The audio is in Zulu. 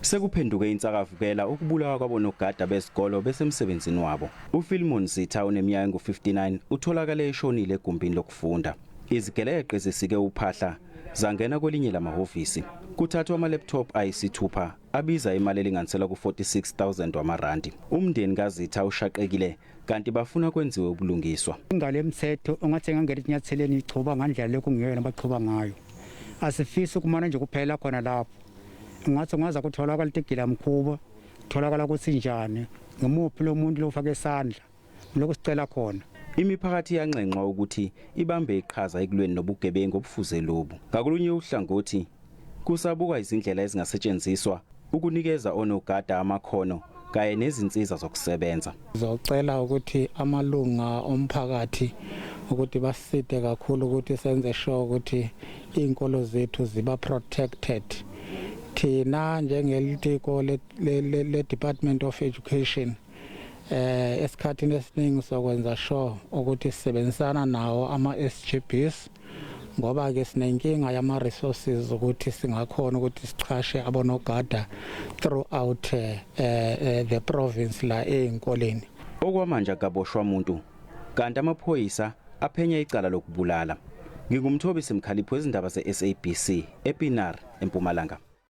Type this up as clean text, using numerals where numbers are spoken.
Sekuphenduke insakavukela ukubulawa kwabonogada besikolo besemsebenzini wabo. uPhilemon Zitha oneminyaka engu-59 utholakale eshonile egumbini lokufunda. Izigeleqe zisike uphahla zangena kwelinye lamahhovisi. Kuthathwa ama-laptop ayisithupha abiza imali elinganisela ku-46,000 wamarandi. Umndeni kaZitha ushaqekile kanti bafuna kwenziwe ubulungiswa. Ngale mthetho ongathi ngangena inyatheleni ichuba ngandlela lokhu ngiyona bachuba ngayo. Asifisi ukumana nje kuphela khona lapho. Ngathi ungaza kutholakala itigila mkhuba, kutholakala ukuthi njani, ngemuphi lo muntu lofaka esandla, lokho sicela khona. Imiphakathi yanxenxwa ukuthi ibambe iqhaza ekulweni nobugebengu obufuze lobu. Ngakulunye uhlangothi kusabukwa izindlela ezingasetshenziswa ukunikeza onogada amakhono kanye nezinsiza zokusebenza. Ngizocela ukuthi amalunga omphakathi ukuthi basite kakhulu ukuthi senze sure ukuthi izinkolo zethu ziba protected. Thina njengelitiko le Department of Education esikhathini esiningi sokwenza sure ukuthi sisebenzisana nawo ama-SGBs ngoba ke sinenkinga yama resources ukuthi singakhona ukuthi sichashe abonogada throughout the province la ezikolweni. Okwamanje akaboshwa umuntu kanti amaphoyisa aphenya icala lokubulala. Ngingumthobisi mkhalipho wezindaba ze-SABC ePienaar eMpumalanga.